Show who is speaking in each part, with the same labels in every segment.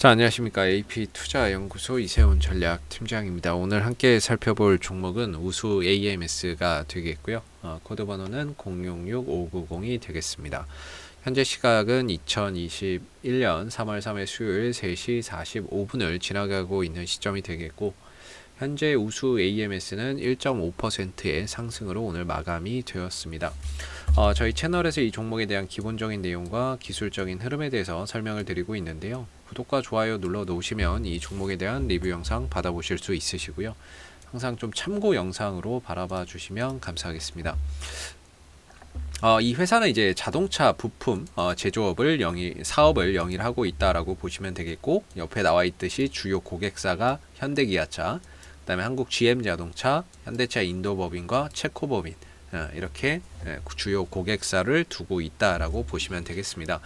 Speaker 1: 자, 안녕하십니까. AP투자연구소 이세훈 전략팀장입니다. 오늘 함께 살펴볼 종목은 우수 AMS가 되겠고요. 코드 번호는 066590이 되겠습니다. 현재 시각은 2021년 3월 3일 수요일 3시 45분을 지나가고 있는 시점이 되겠고, 현재 우수 AMS는 1.5%의 상승으로 오늘 마감이 되었습니다. 저희 채널에서 이 종목에 대한 기본적인 내용과 기술적인 흐름에 대해서 설명을 드리고 있는데요. 구독과 좋아요 눌러 놓으시면 이 종목에 대한 리뷰 영상 받아보실 수 있으시고요. 항상 좀 참고 영상으로 바라봐 주시면 감사하겠습니다. 이 회사는 이제 자동차 부품 사업을 영위하고 있다라고 보시면 되겠고, 옆에 나와 있듯이 주요 고객사가 현대기아차, 그다음에 한국 GM자동차, 현대차 인도법인과 체코법인, 이렇게 주요 고객사를 두고 있다라고 보시면 되겠습니다.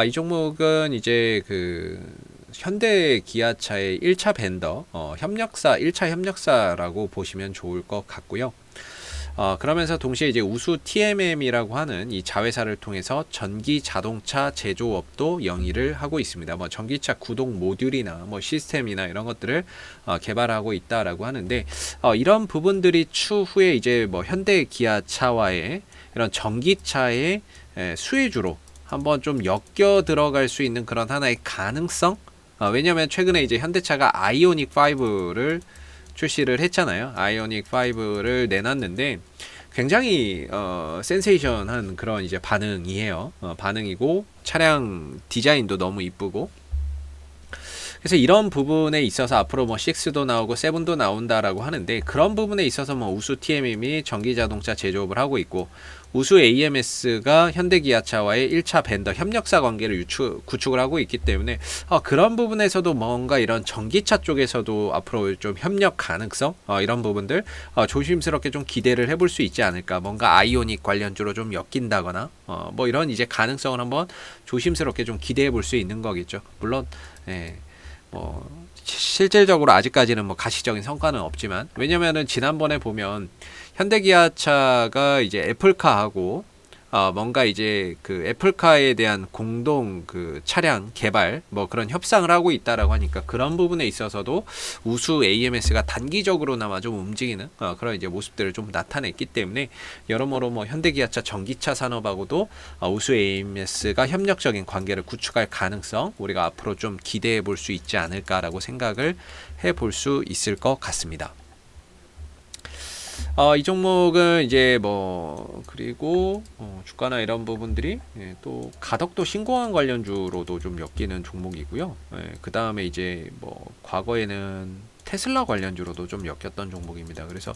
Speaker 1: 이 종목은 이제 현대 기아차의 1차 벤더, 1차 협력사라고 보시면 좋을 것 같고요. 그러면서 동시에 이제 우수 TMM이라고 하는 이 자회사를 통해서 전기 자동차 제조업도 영위를 하고 있습니다. 뭐 전기차 구동 모듈이나 뭐 시스템이나 이런 것들을 개발하고 있다라고 하는데, 이런 부분들이 추후에 이제 뭐 현대 기아차와의 이런 전기차의 수혜주로 한번 좀 엮여 들어갈 수 있는 그런 하나의 가능성? 왜냐면 최근에 이제 현대차가 아이오닉 5를 출시를 했잖아요. 아이오닉 5를 내놨는데 굉장히 센세이션한 그런 이제 반응이에요. 반응이고 차량 디자인도 너무 이쁘고, 그래서 이런 부분에 있어서 앞으로 뭐 6도 나오고 7도 나온다라고 하는데, 그런 부분에 있어서 뭐 우수 TMM이 전기자동차 제조업을 하고 있고, 우수 AMS가 현대기아차와의 1차 벤더 협력사 관계를 구축을 하고 있기 때문에 그런 부분에서도 뭔가 이런 전기차 쪽에서도 앞으로 좀 협력 가능성, 이런 부분들 조심스럽게 좀 기대를 해볼 수 있지 않을까. 뭔가 아이오닉 관련주로 좀 엮인다거나 뭐 이런 이제 가능성을 한번 조심스럽게 좀 기대해 볼 수 있는 거겠죠. 물론 뭐 실질적으로 아직까지는 뭐 가시적인 성과는 없지만, 왜냐면은 지난번에 보면 현대기아차가 이제 애플카하고 뭔가 이제 애플카에 대한 공동 차량 개발 뭐 그런 협상을 하고 있다라고 하니까, 그런 부분에 있어서도 우수 AMS가 단기적으로나마 좀 움직이는 그런 이제 모습들을 좀 나타냈기 때문에, 여러모로 뭐 현대기아차 전기차 산업하고도 우수 AMS가 협력적인 관계를 구축할 가능성, 우리가 앞으로 좀 기대해 볼 수 있지 않을까라고 생각을 해 볼 수 있을 것 같습니다. 이 종목은 이제 그리고 주가나 이런 부분들이 또 가덕도 신공항 관련주로도 좀 엮이는 종목이고요. 그 다음에 이제 과거에는 테슬라 관련주로도 좀 엮였던 종목입니다. 그래서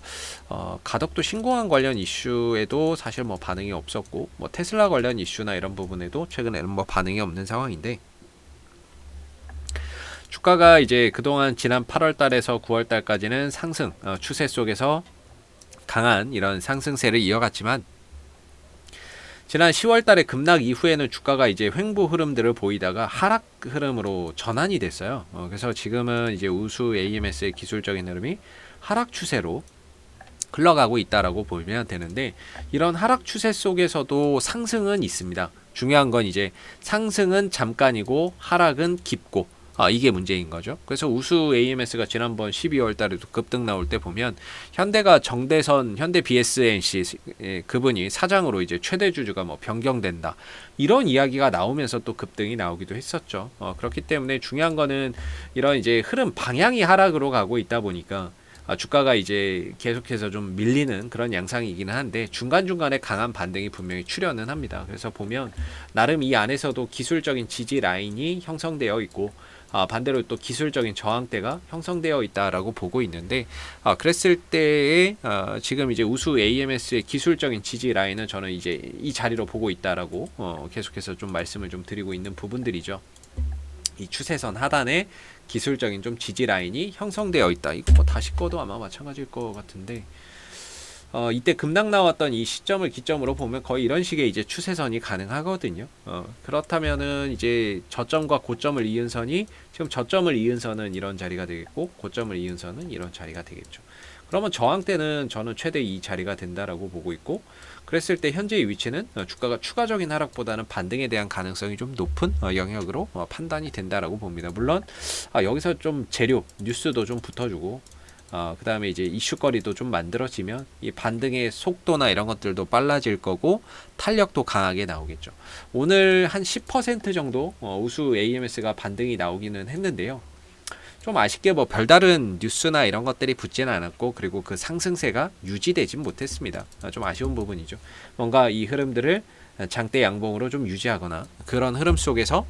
Speaker 1: 가덕도 신공항 관련 이슈에도 사실 뭐 반응이 없었고, 뭐 테슬라 관련 이슈나 이런 부분에도 최근에는 뭐 반응이 없는 상황인데, 주가가 이제 그동안 지난 8월 달에서 9월 달까지는 상승 추세 속에서 강한 이런 상승세를 이어갔지만, 지난 10월 달에 급락 이후에는 주가가 이제 횡보 흐름들을 보이다가 하락 흐름으로 전환이 됐어요. 그래서 지금은 이제 우수 AMS의 기술적인 흐름이 하락 추세로 흘러가고 있다라고 보면 되는데, 이런 하락 추세 속에서도 상승은 있습니다. 중요한 건 이제 상승은 잠깐이고 하락은 깊고, 이게 문제인 거죠. 그래서 우수 AMS가 지난번 12월 달에도 급등 나올 때 보면, 현대가 정대선, 현대 BSNC 그분이 사장으로 이제 최대 주주가 뭐 변경된다, 이런 이야기가 나오면서 또 급등이 나오기도 했었죠. 그렇기 때문에 중요한 거는 이런 이제 흐름 방향이 하락으로 가고 있다 보니까 주가가 이제 계속해서 좀 밀리는 그런 양상이기는 한데, 중간중간에 강한 반등이 분명히 출현은 합니다. 그래서 보면 나름 이 안에서도 기술적인 지지 라인이 형성되어 있고, 반대로 또 기술적인 저항대가 형성되어 있다라고 보고 있는데, 그랬을 때에 지금 이제 우수 AMS의 기술적인 지지 라인은 저는 이제 이 자리로 보고 있다라고 계속해서 좀 말씀을 좀 드리고 있는 부분들이죠. 이 추세선 하단에 기술적인 좀 지지 라인이 형성되어 있다. 이거 뭐 다시 꺼도 아마 마찬가지일 것 같은데, 이때 급락 나왔던 이 시점을 기점으로 보면 거의 이런 식의 이제 추세선이 가능하거든요. 그렇다면은 이제 저점과 고점을 이은 선이, 지금 저점을 이은 선은 이런 자리가 되겠고, 고점을 이은 선은 이런 자리가 되겠죠. 그러면 저항대는 저는 최대 이 자리가 된다라고 보고 있고, 그랬을 때 현재의 위치는 주가가 추가적인 하락보다는 반등에 대한 가능성이 좀 높은 영역으로 판단이 된다라고 봅니다. 물론 여기서 좀 재료 뉴스도 좀 붙어주고 그 다음에 이제 이슈거리도 좀 만들어지면 이 반등의 속도나 이런 것들도 빨라질 거고 탄력도 강하게 나오겠죠. 오늘 한 10% 정도 우수 AMS가 반등이 나오기는 했는데요. 좀 아쉽게 뭐 별다른 뉴스나 이런 것들이 붙지는 않았고, 그리고 그 상승세가 유지되진 못했습니다. 좀 아쉬운 부분이죠. 뭔가 이 흐름들을 장대 양봉으로 좀 유지하거나 그런 흐름 속에서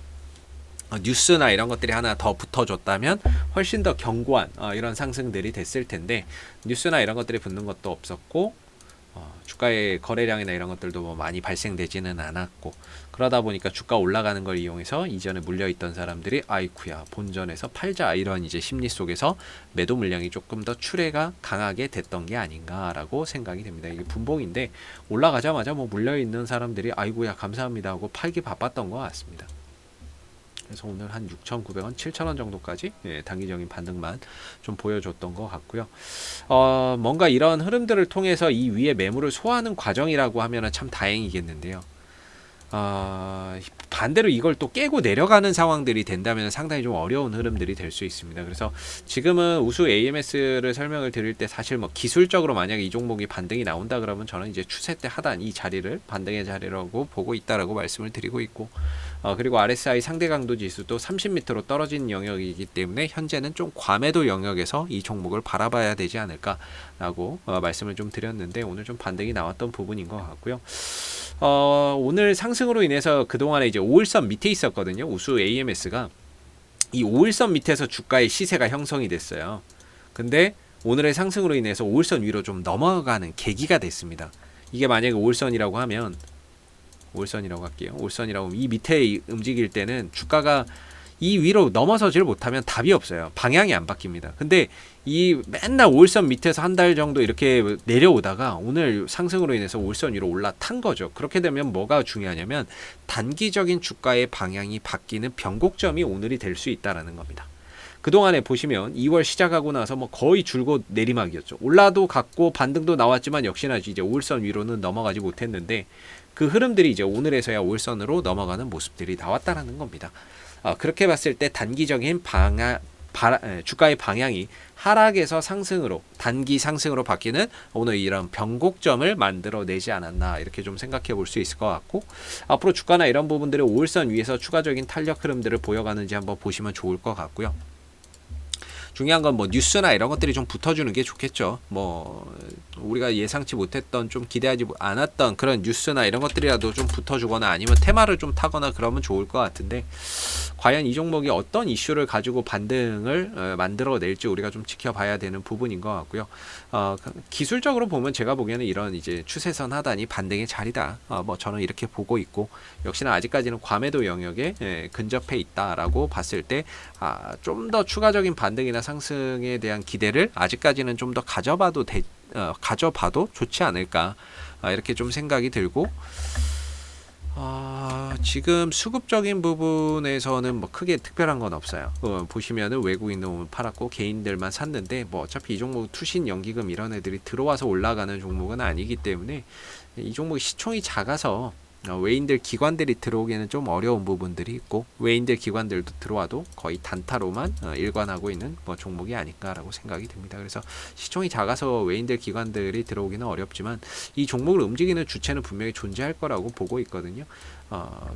Speaker 1: 뉴스나 이런 것들이 하나 더 붙어줬다면 훨씬 더 견고한 이런 상승들이 됐을 텐데, 뉴스나 이런 것들이 붙는 것도 없었고 주가의 거래량이나 이런 것들도 뭐 많이 발생되지는 않았고, 그러다 보니까 주가 올라가는 걸 이용해서 이전에 물려있던 사람들이 아이쿠야 본전에서 팔자 이런 이제 심리 속에서 매도 물량이 조금 더 출회가 강하게 됐던 게 아닌가라고 생각이 됩니다. 이게 분봉인데 올라가자마자 뭐 물려있는 사람들이 아이고야 감사합니다 하고 팔기 바빴던 것 같습니다. 그래서 오늘 한 6,900원, 7,000원 정도까지 단기적인 반등만 좀 보여줬던 것 같고요. 뭔가 이런 흐름들을 통해서 이 위에 매물을 소화하는 과정이라고 하면 참 다행이겠는데요. 반대로 이걸 또 깨고 내려가는 상황들이 된다면 상당히 좀 어려운 흐름들이 될 수 있습니다. 그래서 지금은 우수 AMS를 설명을 드릴 때 사실 뭐 기술적으로 만약에 이 종목이 반등이 나온다 그러면 저는 이제 추세 때 하단 이 자리를 반등의 자리라고 보고 있다라고 말씀을 드리고 있고, 그리고 RSI 상대 강도 지수도 30m로 떨어진 영역이기 때문에 현재는 좀 과매도 영역에서 이 종목을 바라봐야 되지 않을까라고 말씀을 좀 드렸는데, 오늘 좀 반등이 나왔던 부분인 것 같고요. 오늘 상승으로 인해서 그동안에 이제 5일선 밑에 있었거든요. 우수 AMS가 이 5일선 밑에서 주가의 시세가 형성이 됐어요. 근데 오늘의 상승으로 인해서 5일선 위로 좀 넘어가는 계기가 됐습니다. 이게 만약에 5일선이라고 하면 5일선이라고 할게요. 5일선이라고 하면 이 밑에 움직일 때는 주가가 이 위로 넘어서질 못하면 답이 없어요. 방향이 안 바뀝니다. 근데 이 맨날 5일선 밑에서 한 달 정도 이렇게 내려오다가 오늘 상승으로 인해서 5일선 위로 올라탄 거죠. 그렇게 되면 뭐가 중요하냐면 단기적인 주가의 방향이 바뀌는 변곡점이 오늘이 될 수 있다는 겁니다. 그동안에 보시면 2월 시작하고 나서 뭐 거의 줄곧 내리막이었죠. 올라도 갔고 반등도 나왔지만 역시나 이제 5일선 위로는 넘어가지 못했는데, 그 흐름들이 이제 오늘에서야 5일선으로 넘어가는 모습들이 나왔다라는 겁니다. 그렇게 봤을 때 단기적인 주가의 방향이 하락에서 상승으로, 단기 상승으로 바뀌는 오늘 이런 변곡점을 만들어내지 않았나, 이렇게 좀 생각해 볼 수 있을 것 같고, 앞으로 주가나 이런 부분들을 5일선 위에서 추가적인 탄력 흐름들을 보여가는지 한번 보시면 좋을 것 같고요. 중요한 건 뭐 뉴스나 이런 것들이 좀 붙어주는 게 좋겠죠. 뭐 우리가 예상치 못했던, 좀 기대하지 않았던 그런 뉴스나 이런 것들이라도 좀 붙어주거나 아니면 테마를 좀 타거나 그러면 좋을 것 같은데, 과연 이 종목이 어떤 이슈를 가지고 반등을 만들어낼지 우리가 좀 지켜봐야 되는 부분인 것 같고요. 기술적으로 보면 제가 보기에는 이런 이제 추세선 하단이 반등의 자리다. 뭐 저는 이렇게 보고 있고, 역시나 아직까지는 과매도 영역에 근접해 있다라고 봤을 때 좀 더 추가적인 반등이나 상승에 대한 기대를 아직까지는 좀 더 가져봐도 좋지 않을까, 이렇게 좀 생각이 들고, 지금 수급적인 부분에서는 뭐 크게 특별한 건 없어요. 보시면은 외국인은 팔았고 개인들만 샀는데, 뭐 어차피 이 종목 투신 연기금 이런 애들이 들어와서 올라가는 종목은 아니기 때문에 이 종목이 시총이 작아서 외인들 기관들이 들어오기에는 좀 어려운 부분들이 있고, 외인들 기관들도 들어와도 거의 단타로만 일관하고 있는 뭐 종목이 아닐까라고 생각이 듭니다. 그래서 시총이 작아서 외인들 기관들이 들어오기는 어렵지만 이 종목을 움직이는 주체는 분명히 존재할 거라고 보고 있거든요.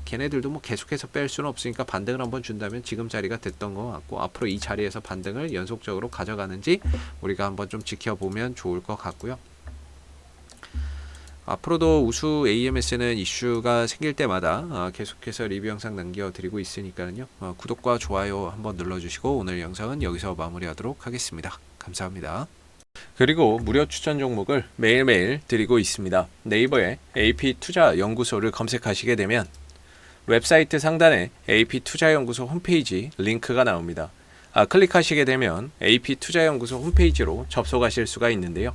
Speaker 1: 걔네들도 뭐 계속해서 뺄 수는 없으니까 반등을 한번 준다면 지금 자리가 됐던 것 같고, 앞으로 이 자리에서 반등을 연속적으로 가져가는지 우리가 한번 좀 지켜보면 좋을 것 같고요. 앞으로도 우수 AMS는 이슈가 생길 때마다 계속해서 리뷰 영상 남겨드리고 있으니까요. 구독과 좋아요 한번 눌러주시고 오늘 영상은 여기서 마무리하도록 하겠습니다. 감사합니다. 그리고 무료 추천 종목을 매일매일 드리고 있습니다. 네이버에 AP투자연구소를 검색하시게 되면 웹사이트 상단에 AP투자연구소 홈페이지 링크가 나옵니다. 클릭하시게 되면 AP투자연구소 홈페이지로 접속하실 수가 있는데요.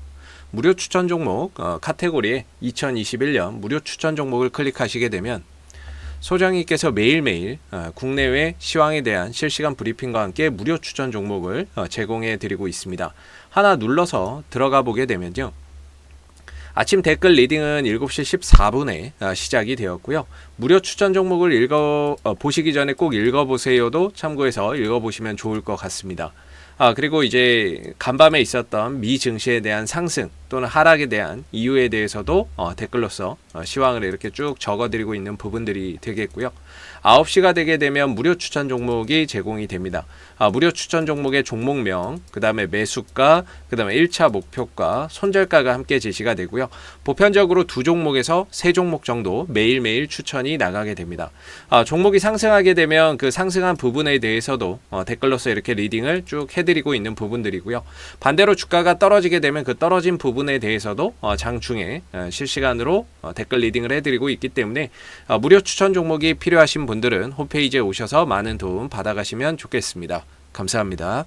Speaker 1: 무료 추천 종목 카테고리에 2021년 무료 추천 종목을 클릭하시게 되면 소장님께서 매일매일 국내외 시황에 대한 실시간 브리핑과 함께 무료 추천 종목을 제공해 드리고 있습니다. 하나 눌러서 들어가 보게 되면요, 아침 댓글 리딩은 7시 14분에 시작이 되었고요. 무료 추천 종목을 보시기 전에 꼭 읽어보세요도 참고해서 읽어보시면 좋을 것 같습니다. 그리고 이제 간밤에 있었던 미 증시에 대한 상승 또는 하락에 대한 이유에 대해서도 댓글로서 시황을 이렇게 쭉 적어드리고 있는 부분들이 되겠고요. 9시가 되게 되면 무료 추천 종목이 제공이 됩니다. 무료 추천 종목의 종목명, 그 다음에 매수가, 그 다음에 1차 목표가, 손절가가 함께 제시가 되고요. 보편적으로 2종목에서 3종목 정도 매일매일 추천이 나가게 됩니다. 종목이 상승하게 되면 그 상승한 부분에 대해서도 댓글로서 이렇게 리딩을 쭉 해드리고 있는 부분들이고요. 반대로 주가가 떨어지게 되면 그 떨어진 부분에 대해서도 장중에 실시간으로 댓글 리딩을 해드리고 있기 때문에 무료 추천 종목이 필요하신 분들은 홈페이지에 오셔서 많은 도움 받아가시면 좋겠습니다. 감사합니다.